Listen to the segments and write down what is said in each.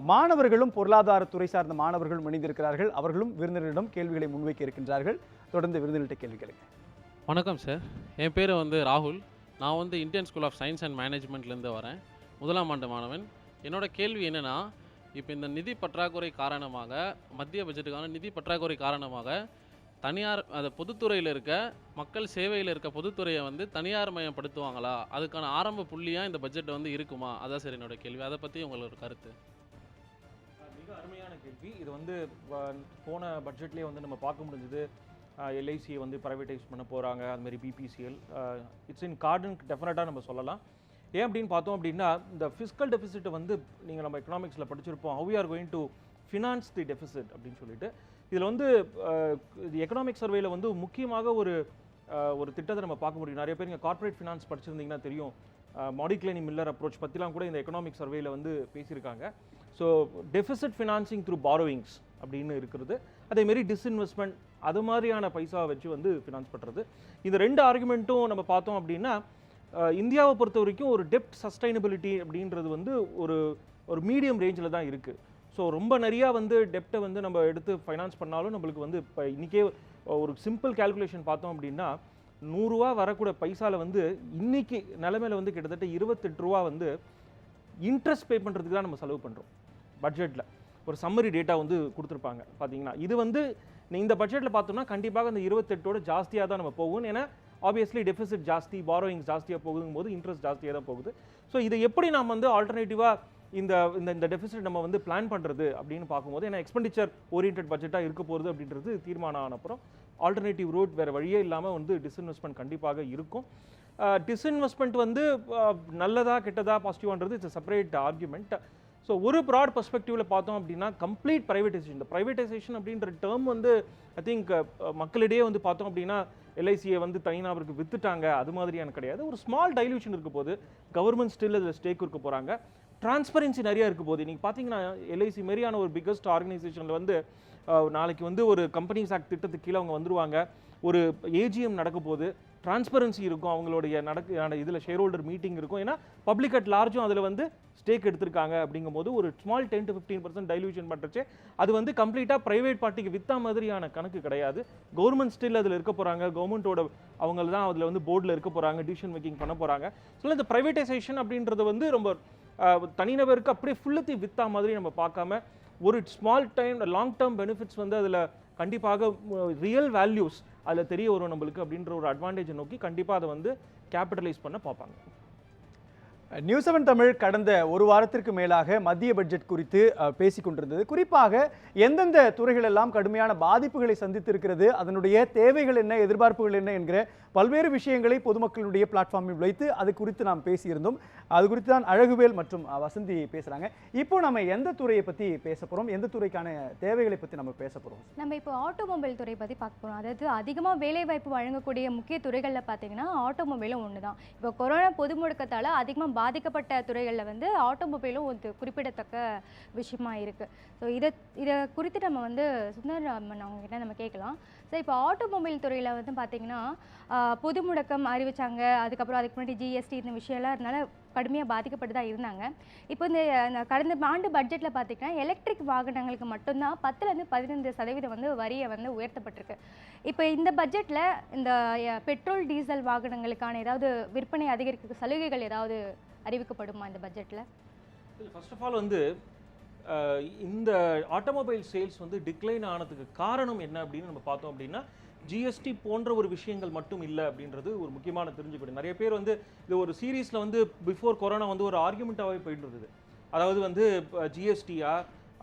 மாணவர்களும் பொருளாதாரத்துறை சார்ந்த மாணவர்களும் இணைந்திருக்கிறார்கள். அவர்களும் விருந்தினரிடம் கேள்விகளை முன்வைக்க இருக்கின்றார்கள். தொடர்ந்து விருந்தினர்கிட்ட கேள்வி கேளுங்க. வணக்கம் சார். என் பேர் ராகுல். நான் Indian school of science and மேனேஜ்மெண்ட்லேருந்து வரேன். முதலாம் ஆண்டு மாணவன். என்னோட கேள்வி என்னென்னா, இப்போ இந்த நிதி பற்றாக்குறை காரணமாக, மத்திய பட்ஜெட்டுக்கான நிதி பற்றாக்குறை காரணமாக தனியார் பொதுத்துறையில் இருக்க மக்கள் சேவையில் இருக்க பொதுத்துறையை தனியார் மயப்படுத்துவாங்களா? அதுக்கான ஆரம்ப புள்ளியாக இந்த பட்ஜெட் இருக்குமா? அதான் சார் என்னோட கேள்வி. அதை பற்றி உங்களோட கருத்து. மிக அருமையான கேள்வி. இது போன பட்ஜெட்லேயே நம்ம பார்க்க முடிஞ்சது. எல்ஐசியை ப்ரைவேட்டைஸ் பண்ண போகிறாங்க. அதுமாதிரி பிபிசிஎல் இட்ஸ் இன் கார்டுன்னு டெஃபினட்டாக நம்ம சொல்லலாம். ஏன் அப்படின்னு பார்த்தோம் அப்படின்னா, இந்த ஃபிஸ்கல் டெஃபிசிட்டை நீங்கள் நம்ம எக்கனாமிக்ஸில் படிச்சிருப்போம். How we are going to finance the deficit அப்படின்னு சொல்லிட்டு. இதில் எக்கனாமிக் சர்வேல முக்கியமாக ஒரு திட்டத்தை நம்ம பார்க்க முடியும். நிறைய பேர் இங்கே கார்ப்பரேட் ஃபினான்ஸ் படிச்சிருந்தீங்கன்னா தெரியும். மாடிக்ளைனி மில்லர் அப்ரோச் பற்றிலாம் கூட இந்த எக்கனாமிக் சர்வேல பேசியிருக்காங்க. So deficit financing through borrowings அப்படின்னு இருக்கிறது. அதேமாரி டிஸ்இன்வெஸ்ட்மெண்ட் அது மாதிரியான பைசா வச்சு ஃபினான்ஸ் பண்ணுறது. இந்த ரெண்டு ஆர்குமெண்ட்டும் நம்ம பார்த்தோம் அப்படின்னா, இந்தியாவை பொறுத்த வரைக்கும் ஒரு டெப்ட் சஸ்டைனபிலிட்டி அப்படின்றது ஒரு மீடியம் ரேஞ்சில் தான் இருக்குது. ஸோ ரொம்ப நிறையா டெப்டை நம்ம எடுத்து ஃபைனான்ஸ் பண்ணாலும் நம்மளுக்கு இப்போ இன்றைக்கே ஒரு சிம்பிள் கேல்குலேஷன் பார்த்தோம் அப்படின்னா, 100 ரூபா வரக்கூட பைசாவில் இன்றைக்கி நிலைமையில் கிட்டத்தட்ட 28 ரூபா இன்ட்ரெஸ்ட் பே பண்ணுறதுக்கு தான் நம்ம செலவு பண்ணுறோம். பட்ஜெட்டில் ஒரு சம்மரி டேட்டா கொடுத்துருப்பாங்க பார்த்தீங்கன்னா. இது இந்த பட்ஜெட்டில் பார்த்தோம்னா கண்டிப்பாக அந்த 28ஓட ஜாஸ்தியாக தான் நம்ம போகும். ஏன்னா ஆப்வியஸ்லி டெஃபிசிட் ஜாஸ்தி, பாரோயிங்ஸ் ஜாஸ்தியாக போகுதுங்கும் போது இன்ட்ரெஸ்ட் ஜாஸ்தியாக தான் போகுது. ஸோ இதை எப்படி நாம் ஆல்டர்னேட்டிவாக இந்த டெஃபிசிட் நம்ம பிளான் பண்ணுறது அப்படின்னு பார்க்கும்போது, ஏன்னா எக்ஸ்பெண்டிச்சர் ஓரியன்ட் பட்ஜெட்டாக இருக்க போகிறது அப்படின்றது தீர்மானம் ஆனப்புறம் ஆல்டர்னேட்டிவ் ரூட் வேறு வழியே இல்லாமல் டிஸ்இன்வெஸ்ட்மெண்ட் கண்டிப்பாக இருக்கும். டிஸ்இன்வெஸ்ட்மெண்ட் நல்லதா கெட்டதா பாசிட்டிவான்றது இட்ஸ் செப்பரேட் ஆர்குமெண்ட். ஸோ ஒரு ப்ராட் பெர்ஸ்பெக்டிவில் பார்த்தோம் அப்படின்னா, கம்ப்ளீட் ப்ரைவேட்டைசேஷன். இந்த ப்ரைவேட்டைசேஷன் அப்படின்ற டேர்ம் ஐ திங்க் மக்களிடையே பார்த்தோம் அப்படின்னா, எல்ஐசியை தனிநபருக்கு வித்துட்டாங்க அது மாதிரியான கிடையாது. ஒரு ஸ்மால் டைல்யூஷன் இருக்க போது, கவர்மெண்ட் ஸ்டில் அதில் ஸ்டேக் இருக்க போகிறாங்க. டிரான்ஸ்பரன்சி நிறைய இருக்க போது. நீங்கள் பார்த்தீங்கன்னா எல்ஐசி மாரியான ஒரு பிக்கஸ்ட் ஆர்கனைசேஷனில் நாளைக்கு ஒரு கம்பெனிஸ் ஆக்ட் திட்டத்துக்கு கீழே அவங்க வந்துருவாங்க. ஒரு ஏஜிஎம் நடக்க போது, டிரான்ஸ்பரன்சி இருக்கும். அவங்களுடைய இதில் ஷேர் ஹோல்டர் மீட்டிங் இருக்கும். ஏன்னா பப்ளிக் அட் லார்ஜும் அதில் ஸ்டேக் எடுத்திருக்காங்க. அப்படிங்கும்போது ஒரு ஸ்மால் 10 to 15% டைல்யூஷன் பண்ணுறச்சு அது கம்ப்ளீட்டாக ப்ரைவேட் பார்ட்டிக்கு வித்தா மாதிரியான கணக்கு கிடையாது. கவர்மெண்ட் ஸ்டில் அதில் இருக்க போகிறாங்க. கவர்மெண்ட்டோட அவங்க தான் அதில் போர்டில் இருக்க போகிறாங்க, டிசிஷன் மேக்கிங் பண்ண போகிறாங்க. ஸோ இந்த ப்ரைவேட்டைசேஷன் அப்படின்றது ரொம்ப தனிநபருக்கு அப்படியே ஃபுல்லத்தி வித்தா மாதிரி நம்ம பார்க்காம, ஒரு small time long term benefits அதில் கண்டிப்பாக ரியல் வேல்யூஸ் அதில் தெரிய வரும் நம்மளுக்கு அப்படின்ற ஒரு அட்வான்டேஜை நோக்கி கண்டிப்பாக அதை கேபிட்டலைஸ் பண்ண பார்ப்பாங்க. நியூஸ் 7 தமிழ் கடந்த ஒரு வாரத்திற்கு மேலாக மத்திய பட்ஜெட் குறித்து பேசிக் கொண்டிருந்தது. குறிப்பாக எந்தெந்த துறைகள் எல்லாம் கடுமையான பாதிப்புகளை சந்தித்திருக்கிறது, அதனுடைய தேவைகள் என்ன, எதிர்பார்ப்புகள் என்ன என்கிற பல்வேறு விஷயங்களை பொதுமக்களுடைய பிளாட்ஃபார்மில் வைத்து அது குறித்து நாம் பேசியிருந்தோம். அது குறித்து தான் அழகுவேல் மற்றும் வசந்தி பேசுகிறாங்க. இப்போ நம்ம எந்த துறையை பற்றி பேச போகிறோம், எந்த துறைக்கான தேவைகளை பற்றி நம்ம பேச போகிறோம்? நம்ம இப்போ ஆட்டோமொபைல் துறை பற்றி பார்க்க போகிறோம். அதாவது அதிகமாக வேலைவாய்ப்பு வழங்கக்கூடிய முக்கிய துறைகளில் பார்த்தீங்கன்னா ஆட்டோமொபைலும் ஒன்று தான். இப்போ கொரோனா பொது முடக்கத்தால் அதிகமாக பாதிக்கப்பட்ட துறைகளில் ஆட்டோமொபைலும் ஒரு குறிப்பிடத்தக்க விஷயமா இருக்குது. ஸோ இதை குறித்து நம்ம சுந்தரராமன் அவங்ககிட்ட நம்ம கேட்கலாம். ஸோ இப்போ ஆட்டோமொபைல் துறையில் பார்த்தீங்கன்னா பொது முடக்கம் அறிவிச்சாங்க. அதுக்கப்புறம் அதுக்கு முன்னாடி ஜிஎஸ்டி இந்த விஷயம்லாம் அதனால கடுமையாக பாதிக்கப்பட்டு தான் இருந்தாங்க. இப்போ இந்த கடந்த ஆண்டு பட்ஜெட்டில் பார்த்திங்கன்னா எலக்ட்ரிக் வாகனங்களுக்கு மட்டும்தான் 10% 15% வரியை உயர்த்தப்பட்டிருக்கு. இப்போ இந்த பட்ஜெட்டில் இந்த பெட்ரோல் டீசல் வாகனங்களுக்கான ஏதாவது விற்பனை அதிகரிக்க சலுகைகள் ஏதாவது அறிவிக்கப்படுமா இந்த பட்ஜெட்டில்? ஃபர்ஸ்ட் ஆஃப் ஆல் இந்த ஆட்டோமொபைல் சேல்ஸ் டிக்ளைன் ஆனதுக்கு காரணம் என்ன அப்படின்னு நம்ம பார்த்தோம் அப்படின்னா, ஜிஎஸ்டி போன்ற ஒரு விஷயங்கள் மட்டும் இல்லை அப்படின்றது ஒரு முக்கியமான தெரிஞ்சுக்கணும். நிறைய பேர் இது ஒரு சீரீஸில் பிஃபோர் கொரோனா ஒரு ஆர்குமெண்ட்டாகவே போயிட்டு இருந்தது. அதாவது ஜிஎஸ்டியா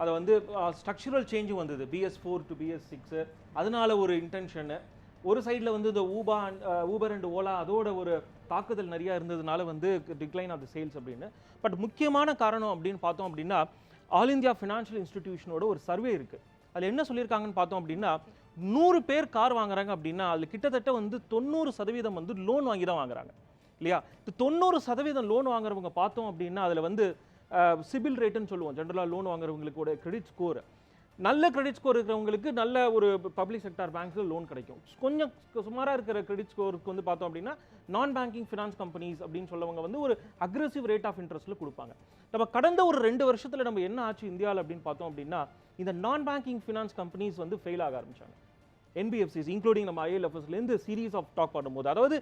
அதை ஸ்ட்ரக்சரல் சேஞ்சும் வந்தது, BS4 to BS6. அதனால ஒரு இன்டென்ஷனு ஒரு சைடில் இந்த ஊபர் அண்ட் ஓலா அதோட ஒரு தாக்குதல் நிறையா இருந்ததுனால டிக்ளைன் ஆஃப் த சேல்ஸ் அப்படின்னு. பட் முக்கியமான காரணம் அப்படின்னு பார்த்தோம் அப்படின்னா, ஆல் இந்தியா ஃபினான்ஷியல் இன்ஸ்டிடியூஷனோட ஒரு சர்வே இருக்குது. அதில் என்ன சொல்லியிருக்காங்கன்னு பார்த்தோம் அப்படின்னா, 100 பேர் கார் வாங்குறாங்க அப்படின்னா அதில் கிட்டத்தட்ட 90% லோன் வாங்கி தான் வாங்குறாங்க இல்லையா? இந்த 90% லோன் வாங்குறவங்க பார்த்தோம் அப்படின்னா அதில் சிபில் ரேட்டுன்னு சொல்லுவோம், ஜென்ரலாக லோன் வாங்குறவங்களுக்கோட கிரெடிட் ஸ்கோர் நல்ல கிரெடிட் ஸ்கோர் இருக்கிறவங்களுக்கு நல்ல ஒரு பப்ளிக் செக்டார் பேங்க்ஸில் லோன் கிடைக்கும். கொஞ்சம் சுமாராக இருக்கிற கிரெடிட் ஸ்கோருக்கு வந்து பார்த்தோம் அப்படின்னா நான் பேங்கிங் ஃபினான்ஸ் கம்பெனிஸ் அப்படின்னு சொல்லவங்க வந்து ஒரு அக்ரெசிவ் ரேட் ஆஃப் இன்ட்ரெஸ்ட்டில் கொடுப்பாங்க. நம்ம கடந்த ஒரு 2 வருஷத்தில் நம்ம என்ன ஆச்சு இந்தியாவில் அப்படின்னு பார்த்தோம் அப்படின்னா இந்த நான் பேங்கிங் ஃபினான்ஸ் கம்பெனிஸ் வந்து ஃபெயில் ஆக ஆரம்பிச்சாங்க. என்பிஎஃப்சிஸ் இன்க்ளூடிங் நம்ம ஐஎல்எஃப்எஸ்லேருந்து சீரீஸ் ஆஃப் டாக் பண்ணும்போது, அதாவது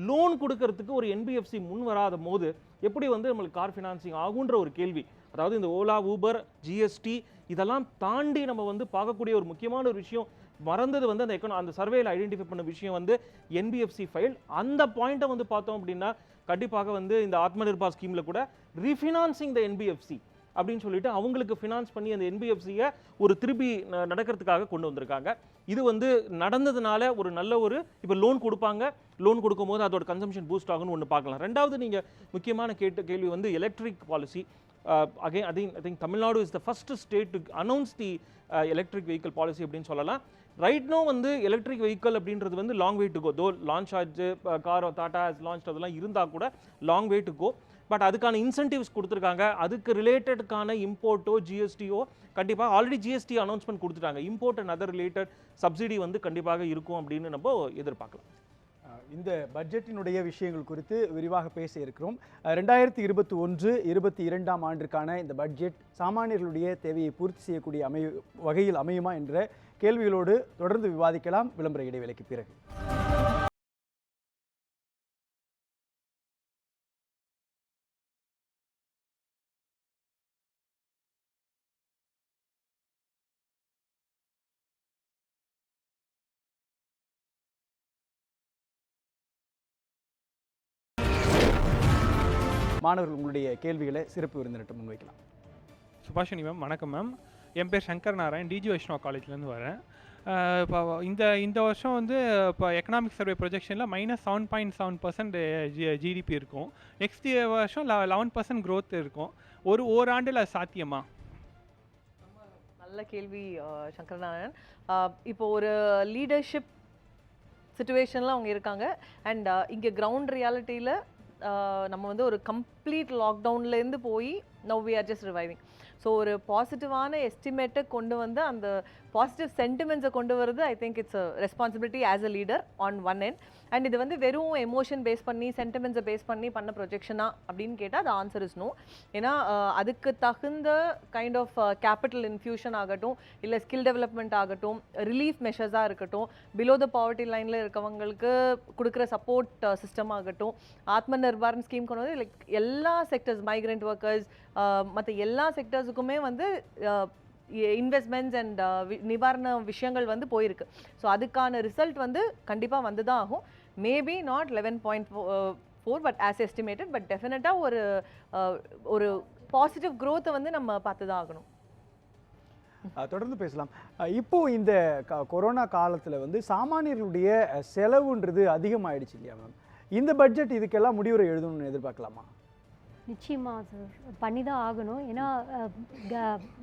லோன் கொடுக்கறதுக்கு ஒரு என்பிஎஃப்சி முன் வராத போது எப்படி வந்து நம்மளுக்கு கார் ஃபினான்சிங் ஆகுன்ற ஒரு கேள்வி. அதாவது இந்த ஓலா, ஊபர், ஜிஎஸ்டி இதெல்லாம் தாண்டி நம்ம வந்து பார்க்கக்கூடிய ஒரு முக்கியமான ஒரு விஷயம் மறந்தது வந்து அந்த சர்வேல ஐடென்டிஃபை பண்ண விஷயம் வந்து என்பிஎஃப்சி ஃபைல். அந்த பாயிண்ட்டை வந்து பார்த்தோம் அப்படின்னா கண்டிப்பாக வந்து இந்த ஆத்ம நிர்பார் ஸ்கீம்ல கூட ரீஃபினான்சிங் த என்பிஎஃப்சி அப்படின்னு சொல்லிட்டு அவங்களுக்கு ஃபினான்ஸ் பண்ணி அந்த என்பிஎஃப்சியை ஒரு திருப்பி நடக்கிறதுக்காக கொண்டு வந்திருக்காங்க. இது வந்து நடந்ததுனால ஒரு நல்ல ஒரு இப்போ லோன் கொடுப்பாங்க, லோன் கொடுக்கும்போது அதோட கன்சம்ஷன் பூஸ்ட் ஆகும்னு ஒன்று பார்க்கலாம். ரெண்டாவது நீங்கள் முக்கியமான கேள்வி வந்து electric policy. Again, I think Tamil Nadu is the first state to announce the electric vehicle policy அப்படின்னு சொல்லலாம். ரைட் நோ வந்து எலக்ட்ரிக் வெஹிக்கல் அப்படின்றது வந்து லாங் வே டு கோ. தோ லான்ச் ஆச்சு, கார் டாடா ஹஸ் லான்ச், அதெல்லாம் இருந்தால் கூட long way to go. But அதுக்கான இன்சென்டிவ்ஸ் கொடுத்துருக்காங்க. அதுக்கு ரிலேட்டடுக்கான இம்போர்ட்டோ ஜிஎஸ்டியோ கண்டிப்பாக ஆல்ரெடி ஜிஎஸ்டி அனௌன்ஸ்மெண்ட் கொடுத்துட்டாங்க. Import and other related subsidy வந்து கண்டிப்பாக இருக்கும் அப்படின்னு நம்ம எதிர்பார்க்கலாம். இந்த பட்ஜெட்டினுடைய விஷயங்கள் குறித்து விரிவாக பேச இருக்கிறோம். 2021-22 ஆண்டிற்கான இந்த பட்ஜெட் சாமானியர்களுடைய தேவையை பூர்த்தி செய்யக்கூடிய வகையில் அமையுமா என்ற கேள்விகளோடு தொடர்ந்து விவாதிக்கலாம் விளம்பர இடைவேளைக்கு பிறகு. மாணவர்கள் உங்களுடைய கேள்விகளை சிறப்பு விருந்தினர்கிட்ட முன்வைக்கலாம். சுபாஷினி மேம், வணக்கம் மேம். என் பேர் சங்கர் நாராயண், டிஜி வைஷ்ணவா காலேஜ்லேருந்து வரேன். இப்போ இந்த வருஷம் வந்து இப்போ எக்கனாமிக் சர்வே ப்ரொஜெக்ஷனில் -7.7% ஜிடிபி இருக்கும். நெக்ஸ்ட் வருஷம் 11% growth இருக்கும். ஓராண்டில் அது சாத்தியமா? நல்ல கேள்வி சங்கர் நாராயண். இப்போ ஒரு லீடர்ஷிப் சிச்சுவேஷனில் அவங்க இருக்காங்க. அண்ட் இங்கே கிரவுண்ட் ரியாலிட்டியில் நம்ம வந்து ஒரு கம்ப்ளீட் லாக்டவுன்லேருந்து போய் now we are just reviving. So ஒரு பாசிட்டிவான எஸ்டிமேட்டை கொண்டு வந்து அந்த பாசிட்டிவ் சென்டிமெண்ட்ஸை கொண்டு வருது. I think it's a responsibility as a leader on one end. And இது வந்து வெறும் எமோஷன் பேஸ் பண்ணி சென்டிமெண்ட்ஸை பேஸ் பண்ணி பண்ண ப்ரொஜெக்ஷனா அப்படின்னு கேட்டால் அது ஆன்சர் இஸ் நோ. ஏன்னா அதுக்கு தகுந்த கைண்ட் ஆஃப் கேபிட்டல் இன்ஃபியூஷன் ஆகட்டும், இல்லை ஸ்கில் டெவலப்மெண்ட் ஆகட்டும், ரிலீஃப் மெஷர்ஸாக இருக்கட்டும், பிலோ த பாவர்ட்டி லைனில் இருக்கவங்களுக்கு கொடுக்குற சப்போர்ட் சிஸ்டம் ஆகட்டும், ஆத்ம நிர்பார் ஸ்கீம் கொண்டு வந்து லைக் எல்லா செக்டர்ஸ், மைக்ரெண்ட் ஒர்க்கர்ஸ், மற்ற எல்லா செக்டர்ஸுக்குமே வந்து இன்வெஸ்ட்மெண்ட்ஸ் அண்ட் நிவாரண விஷயங்கள் வந்து போயிருக்கு. ஸோ அதுக்கான ரிசல்ட் வந்து கண்டிப்பாக வந்து தான் ஆகும். Maybe not 11.4 but as estimated, but டெஃபினட்டாக ஒரு பாசிட்டிவ் க்ரோத்தை வந்து நம்ம பார்த்து தான் ஆகணும். தொடர்ந்து பேசலாம். இப்போ இந்த கொரோனா காலத்தில் வந்து சாமானியர்களுடைய செலவுன்றது அதிகமாயிடுச்சு இல்லையா மேம்? இந்த பட்ஜெட் இதுக்கெல்லாம் முடிவுரை எழுதணும்னு எதிர்பார்க்கலாமா? நிச்சயமாக சார், பண்ணி தான் ஆகணும். ஏன்னா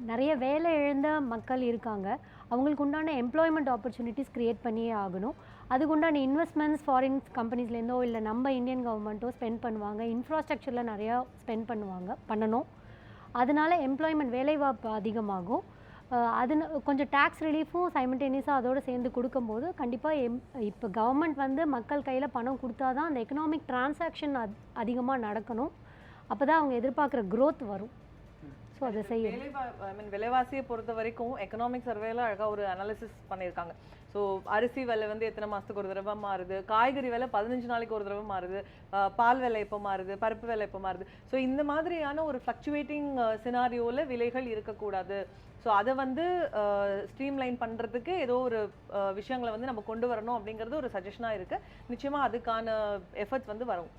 நிறைய வேலை இழந்த மக்கள் இருக்காங்க. அவங்களுக்கு உண்டான எம்ப்ளாய்மெண்ட் ஆப்பர்ச்சுனிட்டிஸ் க்ரியேட் பண்ணியே ஆகணும். அதுக்கு உண்டான இன்வெஸ்ட்மெண்ட்ஸ் ஃபாரின் கம்பெனிஸ்லேருந்தோ இல்லை நம்ம இந்தியன் கவர்மெண்ட்டோ ஸ்பெண்ட் பண்ணுவாங்க. இன்ஃப்ராஸ்ட்ரக்சரில் நிறையா ஸ்பெண்ட் பண்ணணும். அதனால எம்ப்ளாய்மெண்ட் வேலைவாய்ப்பு அதிகமாகும். அது கொஞ்சம் டேக்ஸ் ரிலீஃபும் சைமல்டேனியஸாக அதோடு சேர்ந்து கொடுக்கும்போது கண்டிப்பாக இப்போ கவர்மெண்ட் வந்து மக்கள் கையில் பணம் கொடுத்தா தான் அந்த எக்கனாமிக் டிரான்சாக்ஷன் அதிகமாக நடக்கணும். அப்போ தான் அவங்க எதிர்பார்க்குற க்ரோத் வரும். ஸோ அதை செய்யணும். விலைவாசியை பொறுத்த வரைக்கும் எக்கனாமிக் சர்வேல அழகாக ஒரு அனாலிசிஸ் பண்ணியிருக்காங்க. ஸோ அரிசி விலை வந்து எத்தனை மாதத்துக்கு ஒரு தடவை மாறுது, காய்கறி விலை 15 நாளைக்கு ஒரு தடவை மாறுது, பால் விலை எப்போ மாறுது, பருப்பு விலை எப்போ மாறுது. ஸோ இந்த மாதிரியான ஒரு ஃப்ளக்சுவேட்டிங் சினாரியோவில் விலைகள் இருக்கக்கூடாது. ஸோ அதை வந்து ஸ்ட்ரீம்லைன் பண்ணுறதுக்கு ஏதோ ஒரு விஷயங்களை வந்து நம்ம கொண்டு வரணும் அப்படிங்கிறது ஒரு சஜஷனாக இருக்குது. நிச்சயமாக அதுக்கான எஃபர்ட்ஸ் வந்து வரும்.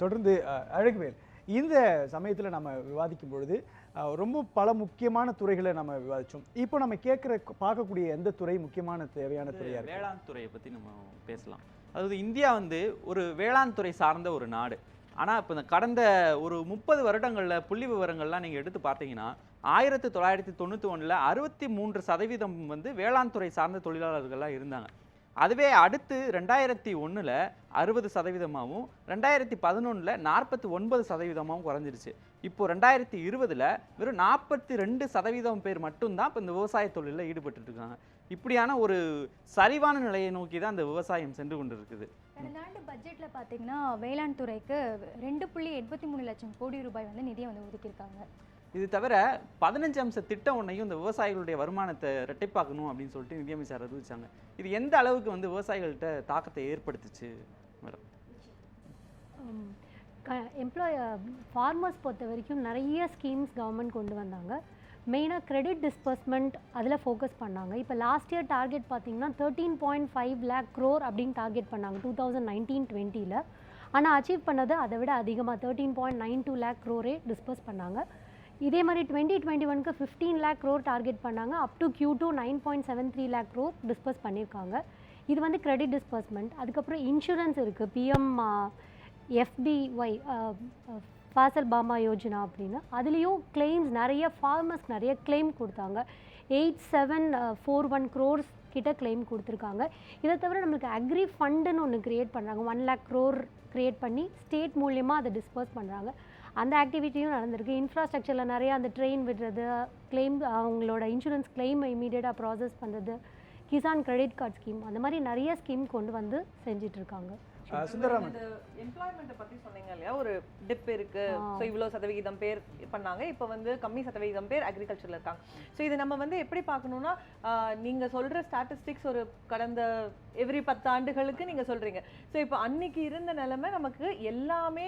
தொடர்ந்து அழகுவேல், இந்த சமயத்தில் நம்ம விவாதிக்கும் பொழுது ரொம்ப பல முக்கியமான துறைகளை நம்ம விவாதித்தோம். இப்போ நம்ம பார்க்கக்கூடிய எந்த துறை முக்கியமான தேவையான துறையாக இருக்குது? வேளாண் துறையை பற்றி நம்ம பேசலாம். அதாவது இந்தியா வந்து ஒரு வேளாண் துறை சார்ந்த ஒரு நாடு. ஆனால் இப்போ இந்த கடந்த ஒரு 30 வருடங்களில் புள்ளி விவரங்கள்லாம் நீங்கள் எடுத்து பார்த்தீங்கன்னா 1991 63% வந்து வேளாண் துறை சார்ந்த தொழிலாளர்களாக இருந்தாங்க. அதுவே அடுத்து 2001 60%, 2011 49% குறைஞ்சிருச்சு. இப்போ 2020 வெறும் 42% பேர் மட்டும்தான் இப்போ இந்த விவசாய தொழிலில் ஈடுபட்டு இருக்காங்க. இப்படியான ஒரு சரிவான நிலையை நோக்கி தான் இந்த விவசாயம் சென்று கொண்டு இருக்குது. கடந்த ஆண்டு பட்ஜெட்டில் பார்த்தீங்கன்னா வேளாண் துறைக்கு 2.83 லட்சம் கோடி ரூபாய் வந்து நிதியை வந்து ஒதுக்கியிருக்காங்க. இது தவிர 15 அம்ச திட்டம் ஒன்றையும் இந்த விவசாயிகளுடைய வருமானத்தை இரட்டிப்பாக்கணும் அப்படின்னு சொல்லிட்டு நிதியமைச்சர் அறிவிச்சாங்க. இது எந்த அளவுக்கு வந்து விவசாயிகள்கிட்ட தாக்கத்தை ஏற்படுத்துச்சு மேடம்? ஃபார்மர்ஸ் பொறுத்த வரைக்கும் நிறைய ஸ்கீம்ஸ் கவர்மெண்ட் கொண்டு வந்தாங்க. மெயினாக கிரெடிட் டிஸ்பர்ஸ்மெண்ட் அதில் ஃபோக்கஸ் பண்ணாங்க. இப்போ லாஸ்ட் இயர் டார்கெட் பார்த்தீங்கன்னா 13.5 lakh crore அப்படின்னு டார்கெட் பண்ணாங்க 2019-20. ஆனால் அச்சீவ் பண்ணது அதை விட அதிகமாக 13.92 lakh crore டிஸ்பர்ஸ் பண்ணாங்க. இதே மாதிரி 2021க்கு 15 lakh crore டார்கெட் பண்ணாங்க. Up to Q2 9.73 lakh crore disburse பண்ணியிருக்காங்க. இது வந்து கிரெடிட் டிஸ்பர்ஸ்மெண்ட். அதுக்கப்புறம் இன்சூரன்ஸ் இருக்குது, PM FBY ஃபாசல் பாமா யோஜனா அப்படின்னு. அதுலேயும் கிளைம்ஸ் நிறைய ஃபார்மர்ஸ் நிறைய கிளைம் கொடுத்தாங்க. 8741 crores கிட்ட கிளைம் கொடுத்துருக்காங்க. இதை தவிர நம்மளுக்கு அக்ரி ஃபண்டுன்னு ஒன்று க்ரியேட் பண்ணுறாங்க. 1 lakh crore க்ரியேட் பண்ணி ஸ்டேட் மூலியமாக அதை டிஸ்பர்ஸ் பண்ணுறாங்க. அந்த ஆக்டிவிட்டியும் நடந்திருக்கு. இன்ஃப்ராஸ்ட்ரக்சரில் நிறைய அந்த ட்ரெயின் விடுறது, கிளைம் அவங்களோட இன்சூரன்ஸ் கிளைம் இமீடியட்டாக ப்ராசஸ் பண்ணுறது, கிசான் கிரெடிட் கார்டு ஸ்கீம், அந்த மாதிரி நிறைய ஸ்கீம் கொண்டு வந்து செஞ்சிட்ருக்காங்க. சுந்தரராமன், எம்ப்ளாய்மெண்ட்டை பற்றி சொன்னீங்க இல்லையா, ஒரு டிப் இருக்கு. ஸோ இவ்வளோ சதவிகிதம் பேர் பண்ணாங்க, இப்போ வந்து கம்மி சதவிகிதம் பேர் அக்ரிகல்ச்சரில் இருக்காங்க. ஸோ இது நம்ம வந்து எப்படி பார்க்கணுன்னா, நீங்கள் சொல்கிற ஸ்டாட்டிஸ்டிக்ஸ் ஒரு கடந்த எவ்ரி 10 ஆண்டுகளுக்கு நீங்கள் சொல்கிறீங்க. ஸோ இப்போ அன்னைக்கு இருந்த நிலைமை நமக்கு எல்லாமே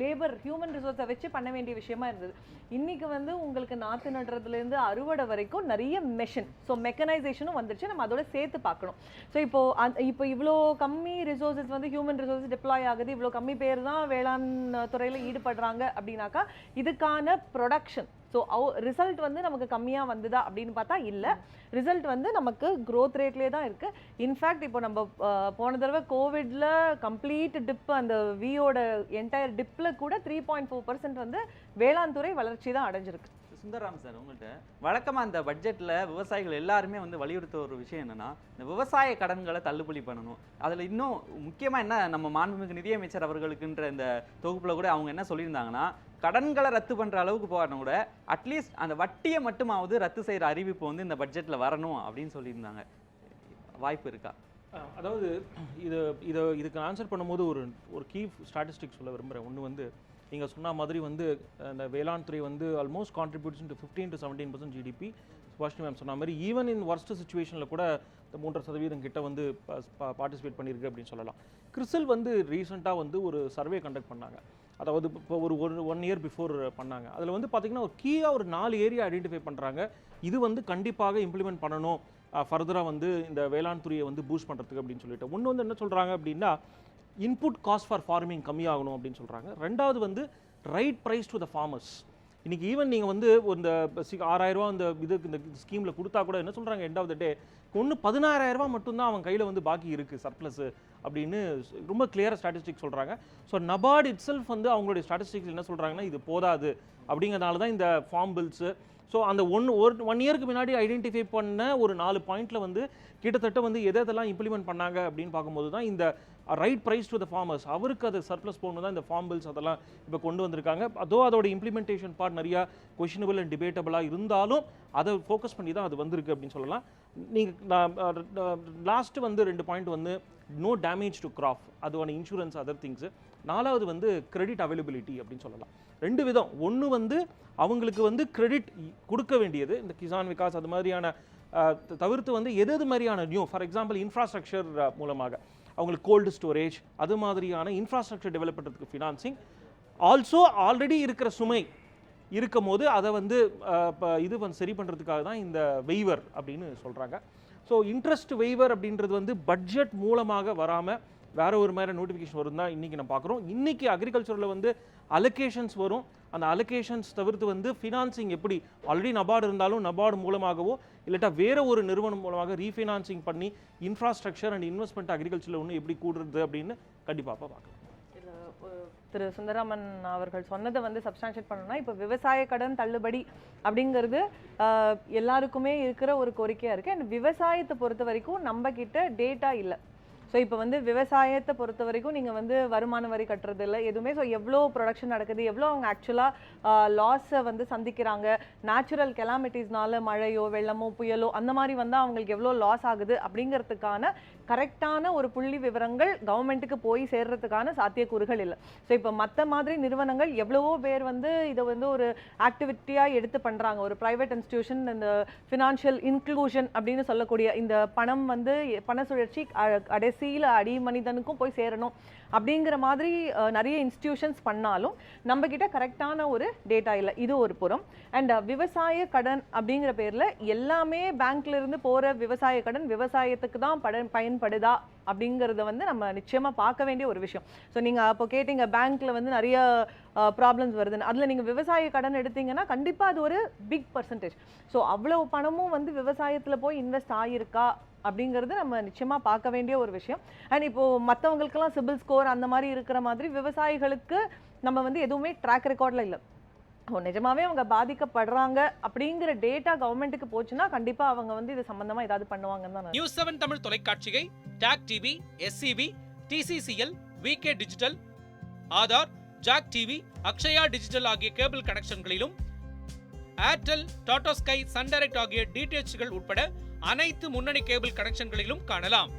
லேபர் ஹியூமன் ரிசோர்ஸை வச்சு பண்ண வேண்டிய விஷயமா இருந்தது. இன்னைக்கு வந்து உங்களுக்கு நாற்று நடுறதுலேருந்து அறுவடை வரைக்கும் நிறைய மெஷின், ஸோ மெக்கனைசேஷனும் வந்துருச்சு. நம்ம அதோட சேர்த்து பார்க்கணும். ஸோ இப்போ இவ்வளோ கம்மி ரிசோர்ஸஸ் வந்து ஹியூமன் ரிசோர்ஸஸ் டிப்ளாய் ஆகுது, இவ்வளோ கம்மி பேர் தான் வேளாண் துறையில் ஈடுபடுறாங்க அப்படின்னாக்கா இதுக்கான ப்ரொடக்ஷன், ஸோ ரிசல்ட் வந்து நமக்கு கம்மியாக வந்ததா அப்படின்னு பார்த்தா இல்லை. ரிசல்ட் வந்து நமக்கு க்ரோத் ரேட்லேயே தான் இருக்குது. இன்ஃபேக்ட் இப்போ நம்ம போன தடவை கோவிட்ல கம்ப்ளீட் டிப், அந்த வியோட என்டையர் டிப்பில் கூட 3.4% வந்து வேளாண் துறை வளர்ச்சி தான் அடைஞ்சிருக்கு. சுந்தரராம் சார், உங்கள்கிட்ட வழக்கமாக இந்த பட்ஜெட்டில் விவசாயிகள் எல்லாருமே வந்து வலியுறுத்த ஒரு விஷயம் என்னென்னா, இந்த விவசாய கடன்களை தள்ளுபடி பண்ணணும். அதில் இன்னும் முக்கியமாக என்ன, நம்ம மாண்புமிகு நிதியமைச்சர் அவர்களுக்குன்ற இந்த தொகுப்பில் கூட அவங்க என்ன சொல்லியிருந்தாங்கன்னா, கடன்களை ரத்து பண்ணுற அளவுக்கு போகணும் கூட அட்லீஸ்ட் அந்த வட்டியை மட்டுமாவது ரத்து செய்கிற அறிவிப்பு வந்து இந்த பட்ஜெட்டில் வரணும் அப்படின்னு சொல்லியிருந்தாங்க. வாய்ப்பு இருக்கா? அதாவது இதுக்கு ஆன்சர் பண்ணும்போது ஒரு கீ ஸ்டாட்டிஸ்டிக்ஸ் சொல்ல விரும்புகிறேன். ஒன்று வந்து நீங்கள் சொன்ன மாதிரி வந்து அந்த வேளாண் துறை வந்து almost contributes to 15 to 17% GDP. Subashini ma'am சொன்ன மாதிரி ஈவன் இன் வர்ஸ்ட் சுச்சுவேஷனில் கூட இந்த 3% கிட்ட வந்து பார்ட்டிசிபேட் பண்ணியிருக்கு அப்படின்னு சொல்லலாம். கிறிசல் வந்து ரீசெண்டாக வந்து ஒரு சர்வே கண்டக்ட் பண்ணாங்க. அதாவது இப்போ ஒரு 1 year பிஃபோர் பண்ணாங்க. அதில் வந்து பார்த்திங்கன்னா ஒரு கீயாக ஒரு 4 ஏரியா ஐடென்டிஃபை பண்ணுறாங்க. இது வந்து கண்டிப்பாக இம்ப்ளிமெண்ட் பண்ணணும் ஃபர்தராக வந்து இந்த வேளாண் துறையை வந்து பூஸ்ட் பண்ணுறதுக்கு அப்படின்னு சொல்லிட்டு. ஒன்று வந்து என்ன சொல்கிறாங்க அப்படின்னா, இன்புட் காஸ்ட் ஃபார் ஃபார்மிங் கம்மியாகணும் அப்படின்னு சொல்கிறாங்க. ரெண்டாவது வந்து right price to the farmers. இன்றைக்கி ஈவன் நீங்கள் வந்து இந்த 6,000 ரூபா இந்த ஸ்கீமில் கொடுத்தா கூட என்ன சொல்கிறாங்க, எண்ட் ஆஃப் த டே ஒன்று 16,000 ரூபா மட்டும்தான் அவன் கையில் வந்து பாக்கி இருக்குது சர்ப்ளஸ் அப்படின்னு ரொம்ப கிளியராக ஸ்டாட்டிஸ்டிக்ஸ் சொல்கிறாங்க. ஸோ நபார்டு இட் செல்ஃப் வந்து அவங்களுடைய ஸ்டாட்டிஸ்டிக்ஸ் என்ன சொல்கிறாங்கன்னா, இது போதாது அப்படிங்கிறதுனால தான் இந்த ஃபார்ம் பில்ஸு. ஸோ அந்த ஒன் இயருக்கு முன்னாடி ஐடென்டிஃபை பண்ண ஒரு 4 பாயிண்டில் வந்து கிட்டத்தட்ட வந்து எதெல்லாம் இம்ப்ளிமெண்ட் பண்ணாங்க அப்படின்னு பார்க்கும்போது தான் இந்த right price to the farmers, அவருக்கு அது சர்ப்ளஸ் போகணும் தான் இந்த ஃபார்ம் பில்ஸ் அதெல்லாம் இப்போ கொண்டு வந்திருக்காங்க. அதோட இம்ப்ளிமெண்டேஷன் பார்ட் நிறையா கொஷினபிள் அண்ட் டிபேட்டபிளாக இருந்தாலும் அதை ஃபோக்கஸ் பண்ணி தான் அது வந்திருக்கு அப்படின்னு சொல்லலாம். நீங்கள் லாஸ்ட்டு வந்து 2 பாயிண்ட் வந்து நோ டேமேஜ் டு கிராப், அதோட இன்சூரன்ஸ் அதர் திங்ஸு. 4வது வந்து கிரெடிட் அவைலபிலிட்டி அப்படின்னு சொல்லலாம். 2 விதம். ஒன்று வந்து அவங்களுக்கு வந்து கிரெடிட் கொடுக்க வேண்டியது இந்த கிசான் விகாஸ் அது மாதிரியான தவிர்த்து வந்து எது மாதிரியான நியூ, ஃபார் எக்ஸாம்பிள் இன்ஃப்ராஸ்ட்ரக்சர் மூலமாக அவங்களுக்கு கோல்டு ஸ்டோரேஜ் அது மாதிரியான இன்ஃப்ராஸ்ட்ரக்சர் டெவலப் பண்ணுறதுக்கு ஃபினான்சிங். ஆல்சோ ஆல்ரெடி இருக்கிற சுமை இருக்கும் போது அதை வந்து இது வந்து சரி பண்ணுறதுக்காக தான் இந்த வெய்வர் அப்படின்னு சொல்கிறாங்க. ஸோ இன்ட்ரெஸ்ட் வெய்வர் அப்படின்றது வந்து பட்ஜெட் மூலமாக வராமல் வேற ஒரு மாதிரி நோட்டிஃபிகேஷன் வரும் தான் இன்றைக்கி நம்ம பார்க்குறோம். இன்றைக்கி அக்ரிகல்ச்சரில் வந்து அலோகேஷன்ஸ் வரும். அந்த அலோகேஷன்ஸ் தவிர்த்து வந்து ஃபினான்சிங் எப்படி ஆல்ரெடி நபார்டு இருந்தாலும் நபார்டு மூலமாகவோ இல்லாட்டா வேறு ஒரு நிறுவனம் மூலமாக ரீஃபினான்சிங் பண்ணி இன்ஃப்ராஸ்ட்ரக்சர் அண்ட் இன்வெஸ்ட்மெண்ட் அக்ரிகல்ச்சரில் ஒன்று எப்படி கூடுறது அப்படின்னு கண்டிப்பாக பார்க்கலாம். திரு சுந்தரராமன் அவர்கள் சொன்னதை வந்து சப்ஸ்டான்ஷியேட் பண்ணணும்னா, இப்போ விவசாய கடன் தள்ளுபடி அப்படிங்கிறது எல்லாருக்குமே இருக்கிற ஒரு கோரிக்கையாக இருக்குது. அண்ட் விவசாயத்தை பொறுத்த வரைக்கும் நம்ம கிட்ட டேட்டா இல்லை. ஸோ இப்போ வந்து விவசாயத்தை பொறுத்த வரைக்கும் நீங்கள் வந்து வருமான வரி கட்டுறது இல்லை எதுவுமே. ஸோ எவ்வளோ ப்ரொடக்ஷன் நடக்குது, எவ்வளோ அவங்க ஆக்சுவலாக லாஸை வந்து சந்திக்கிறாங்க, நேச்சுரல் கெலாமிட்டிஸ்னால மழையோ வெள்ளமோ புயலோ அந்த மாதிரி வந்து அவங்களுக்கு எவ்வளோ லாஸ் ஆகுது அப்படிங்கிறதுக்கான கரெக்டான ஒரு புள்ளி விவரங்கள் கவர்மெண்ட்டுக்கு போய் சேர்றதுக்கான சாத்தியக்கூறுகள் இல்லை. ஸோ இப்போ மற்ற மாதிரி நிறுவனங்கள் எவ்வளவோ பேர் வந்து இதை வந்து ஒரு ஆக்டிவிட்டியாக எடுத்து பண்ணுறாங்க. ஒரு ப்ரைவேட் இன்ஸ்டிடியூஷன் இந்த ஃபினான்ஷியல் இன்க்ளூஷன் அப்படின்னு சொல்லக்கூடிய இந்த பணம் வந்து பண சுழற்சி கடைசியில் அடி மனிதனுக்கும் போய் சேரணும் அப்படிங்கிற மாதிரி நிறைய இன்ஸ்டிடியூஷன்ஸ் பண்ணாலும் நம்ம கிட்ட கரெக்டான ஒரு டேட்டா இல்லை. இது ஒரு புறம். அண்ட் விவசாய கடன் அப்படிங்கிற பேரில் எல்லாமே பேங்க்ல இருந்து போகிற விவசாய கடன் விவசாயத்துக்கு தான் பயன்படுதா அப்படிங்கிறத வந்து நம்ம நிச்சயமாக பார்க்க வேண்டிய ஒரு விஷயம். ஸோ நீங்கள் அப்போ கேட்டீங்க பேங்க்ல வந்து நிறைய ப்ராப்ளம்ஸ் வருதுன்னு, அதில் நீங்கள் விவசாய கடன் எடுத்தீங்கன்னா கண்டிப்பாக அது ஒரு பிக் பர்சன்டேஜ். ஸோ அவ்வளோ பணமும் வந்து விவசாயத்தில் போய் இன்வெஸ்ட் ஆகியிருக்கா அப்படிங்கிறது நம்ம நிச்சயமாக பார்க்க வேண்டிய ஒரு விஷயம். அண்ட் இப்போது மற்றவங்களுக்கெல்லாம் சிபில் ஸ்கோர் அந்த மாதிரி இருக்கிற மாதிரி விவசாயிகளுக்கு நம்ம வந்து எதுவுமே ட்ராக் ரெக்கார்டில் இல்லை. நிஜமாவே அவங்க பாதிக்கப்படுறாங்க அப்படிங்கிற டேட்டா கவர்மெண்ட்டுக்கு போச்சுன்னா கண்டிப்பா அவங்க வந்து இது சம்பந்தமா ஏதாவது பண்ணுவாங்கன்னு தான். நியூஸ் 7 தமிழ் தொலைக்காட்சியை Talk TV, SCB, TCCL, VK digital, Aadhaar, Jack TV, Akshaya digital ஆகிய கேபிள் கனெக்ஷன்களிலும், Airtel, Tata Sky, Sun Direct ஆகிய DTHகள் உட்பட அனைத்து முன்னணி கேபிள் கனெக்ஷன்களிலும் காணலாம்.